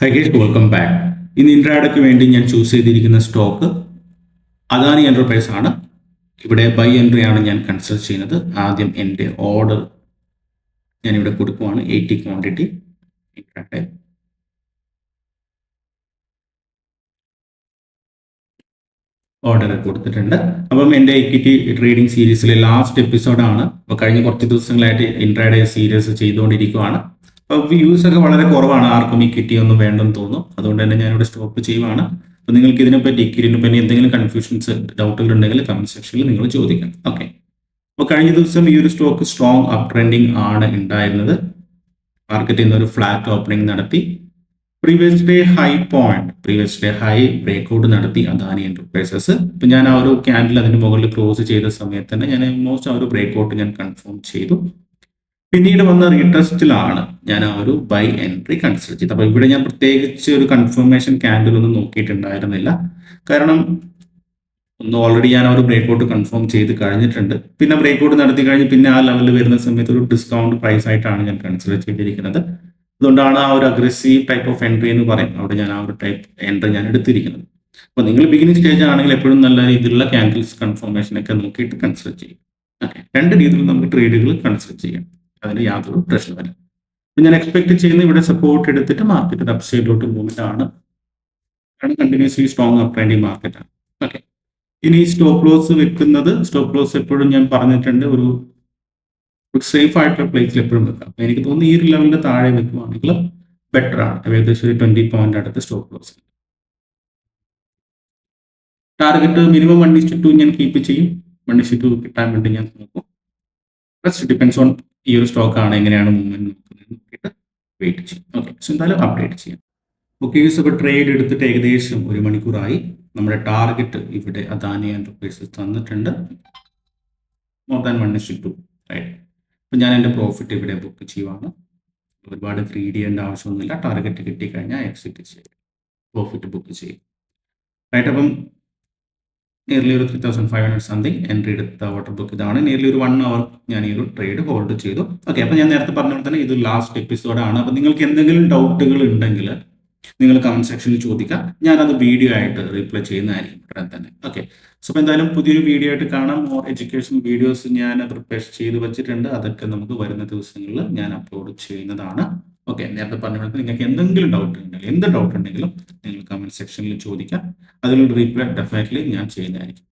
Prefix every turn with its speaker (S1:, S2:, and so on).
S1: High guys, welcome back. ഇന്ന് ഇൻട്രാഡയ്ക്ക് വേണ്ടി ഞാൻ ചൂസ് ചെയ്തിരിക്കുന്ന സ്റ്റോക്ക് അദാനി എൻ്റർപ്രൈസ് ആണ്. ഇവിടെ ബൈ എൻട്രി ആണ് ഞാൻ കൺസിഡർ ചെയ്യുന്നത്. ആദ്യം എൻ്റെ ഓർഡർ ഞാനിവിടെ കൊടുക്കുവാണ്. 80 ക്വാണ്ടിറ്റി ഇൻട്രാഡേ ഓർഡർ കൊടുത്തിട്ടുണ്ട്. അപ്പം എൻ്റെ ഇക്വിറ്റി ട്രേഡിംഗ് സീരീസിലെ ലാസ്റ്റ് എപ്പിസോഡാണ്. അപ്പോൾ കഴിഞ്ഞ കുറച്ച് ദിവസങ്ങളായിട്ട് ഇൻട്രാഡേ സീരീസ് ചെയ്തുകൊണ്ടിരിക്കുവാണ്. അപ്പോൾ വ്യൂസ് ഒക്കെ വളരെ കുറവാണ്. ആർക്കും ഇക്വിറ്റി ഒന്നും വേണ്ടെന്ന് തോന്നുന്നു. അതുകൊണ്ട് തന്നെ ഞാനിവിടെ സ്റ്റോപ്പ് ചെയ്യുവാണ്. അപ്പോൾ നിങ്ങൾക്ക് ഇതിനെപ്പറ്റി ഇക്വിറ്റിനെ പറ്റി എന്തെങ്കിലും കൺഫ്യൂഷൻസ് ഡൗട്ടുകൾ ഉണ്ടെങ്കിൽ കമന്റ് സെക്ഷനിൽ നിങ്ങൾ ചോദിക്കാം. ഓക്കെ. അപ്പോൾ കഴിഞ്ഞ ദിവസം ഈ ഒരു സ്റ്റോക്ക് സ്ട്രോങ് അപ് ട്രെൻഡിങ് ആണ് ഉണ്ടായിരുന്നത്. മാർക്കറ്റിൽ നിന്ന് ഒരു ഫ്ലാറ്റ് ഓപ്പണിംഗ് നടത്തി. പ്രീവിയസ് ഡേ ഹൈ ബ്രേക്ക്ഔട്ട് നടത്തി അദാനി എന്റർപ്രൈസസ്. ഇപ്പം ഞാൻ ആ ഒരു ക്യാൻഡിൽ അതിന് മുകളിൽ ക്ലോസ് ചെയ്ത സമയത്ത് തന്നെ ഞാൻ ഓൾമോസ്റ്റ് ആ ഒരു ബ്രേക്ക്ഔട്ട് ഞാൻ കൺഫേം ചെയ്തു. പിന്നീട് വന്ന റീടെസ്റ്റിലാണ് ഞാൻ ആ ഒരു ബൈ എൻട്രി കൺസിഡർ ചെയ്തത്. അപ്പോൾ ഇവിടെ ഞാൻ പ്രത്യേകിച്ച് ഒരു കൺഫർമേഷൻ ക്യാൻഡിൽ ഒന്നും നോക്കിയിട്ടുണ്ടായിരുന്നില്ല. കാരണം ഓൾറെഡി ഞാൻ ആ ഒരു ബ്രേക്ക്ഔട്ട് കൺഫേം ചെയ്ത് കഴിഞ്ഞിട്ടുണ്ട്. പിന്നെ ബ്രേക്ക്ഔട്ട് നടത്തി കഴിഞ്ഞ് പിന്നെ ആ ലെവലിൽ വരുന്ന സമയത്ത് ഒരു ഡിസ്കൗണ്ട് പ്രൈസ് ആയിട്ടാണ് ഞാൻ കൺസിഡർ ചെയ്തിരിക്കുന്നത്. അതുകൊണ്ടാണ് ആ ഒരു അഗ്രസീവ് ടൈപ്പ് ഓഫ് എൻട്രി എന്ന് പറയും, അവിടെ ഞാൻ ആ ഒരു ടൈപ്പ് എൻട്രി ഞാൻ എടുത്തിരിക്കുന്നത്. അപ്പോൾ നിങ്ങൾ ബിഗിനിങ് സ്റ്റേജ് ആണെങ്കിൽ എപ്പോഴും നല്ല രീതിയിലുള്ള ക്യാൻഡിൽസ് കൺഫർമേഷൻ ഒക്കെ നോക്കിയിട്ട് കൺസിഡർ ചെയ്യും. ഓക്കെ, രണ്ട് രീതിയിൽ നമുക്ക് ട്രേഡുകൾ കൺസിഡർ ചെയ്യാം. അതിന് യാതൊരു പ്രശ്നമില്ല. അപ്പം ഞാൻ എക്സ്പെക്ട് ചെയ്യുന്ന ഇവിടെ സപ്പോർട്ട് എടുത്തിട്ട് മാർക്കറ്റ് അപ്പ് സൈഡിലോട്ട് മൂവ്മെന്റ് ആണ്. Continuously strong up trending market ആണ്. ഓക്കെ, ഇനി സ്റ്റോപ്പ് ലോസ് എപ്പോഴും ഞാൻ പറഞ്ഞിട്ടുണ്ട്, ഒരു സേഫ് ആയിട്ടുള്ള പ്ലേസിൽ എപ്പോഴും വെക്കാം. അപ്പൊ എനിക്ക് തോന്നുന്നു ഈ ഒരു ലെവലിന്റെ താഴെ വെക്കുവാണെങ്കിൽ ബെറ്റർ ആണ്. ഏകദേശം ഒരു 20 പോയിന്റ് അടുത്ത് സ്റ്റോപ്പ് ലോസ്. ടാർഗറ്റ് മിനിമം 1:2 ഞാൻ കീപ്പ് ചെയ്യും. 1:2 കിട്ടാൻ വേണ്ടി ഞാൻ നോക്കും. റെസ്റ്റ് ഡിപ്പെൻസ് ഓൺ ഈ ഒരു സ്റ്റോക്ക് ആണ് എങ്ങനെയാണ് മൂവ്മെന്റ് നോക്കിയിട്ട് വെയിറ്റ് ചെയ്യും. ഓക്കെ, സോ എന്തായാലും അപ്ഡേറ്റ് ചെയ്യാം. ഓക്കെ, അപ്പോൾ ട്രേഡ് എടുത്തിട്ട് ഏകദേശം 1 മണിക്കൂറായി. നമ്മുടെ ടാർഗറ്റ് ഇവിടെ അദാനി എന്റർപ്രൈസസ് തന്നിട്ടുണ്ട്, മോർ ദാൻ 1:2, റൈറ്റ്. അപ്പം ഞാൻ എൻ്റെ പ്രോഫിറ്റ് ഇവിടെ ബുക്ക് ചെയ്യുവാണ്. ഒരുപാട് ഗ്രീഡ് ചെയ്യേണ്ട ആവശ്യമൊന്നുമില്ല. ടാർഗറ്റ് കിട്ടിക്കഴിഞ്ഞാൽ എക്സിറ്റ് ചെയ്യും, പ്രോഫിറ്റ് ബുക്ക് ചെയ്യും, റൈറ്റ്. അപ്പം നിയർലി ഒരു 3500 സംതിങ് എൻട്രി എടുത്ത ഓർഡർ ബുക്ക് ഇതാണ്. നിയർലി ഒരു 1 അവർ ഞാൻ ഈ ഒരു ട്രേഡ് ഹോൾഡ് ചെയ്തു. ഓക്കെ, അപ്പം ഞാൻ നേരത്തെ പറഞ്ഞ പോലെ തന്നെ ഇത് ലാസ്റ്റ് എപ്പിസോഡാണ്. അപ്പം നിങ്ങൾക്ക് എന്തെങ്കിലും ഡൗട്ടുകൾ ഉണ്ടെങ്കിൽ നിങ്ങൾ കമന്റ് സെക്ഷനിൽ ചോദിക്കാം. ഞാനത് വീഡിയോ ആയിട്ട് റീപ്ലൈ ചെയ്യുന്നതായിരിക്കും ഉടൻ തന്നെ. ഓക്കെ, സോ അപ്പോൾ എന്തായാലും പുതിയൊരു വീഡിയോ ആയിട്ട് കാണാം. മോർ എഡ്യൂക്കേഷൻ വീഡിയോസ് ഞാൻ പ്രിപ്പയർ ചെയ്ത് വെച്ചിട്ടുണ്ട്. അതൊക്കെ നമുക്ക് വരുന്ന ദിവസങ്ങളിൽ ഞാൻ അപ്ലോഡ് ചെയ്യുന്നതാണ്. ഓക്കെ, നേരത്തെ പറഞ്ഞ പോലെ നിങ്ങൾക്ക് എന്തെങ്കിലും ഡൗട്ട് ഉണ്ടെങ്കിൽ, എന്ത് ഡൗട്ട് ഉണ്ടെങ്കിലും നിങ്ങൾ കമന്റ് സെക്ഷനിൽ ചോദിക്കാം. അതിനുള്ള റീപ്ലൈ ഡെഫിനറ്റ്ലി ഞാൻ ചെയ്യുന്നതായിരിക്കും.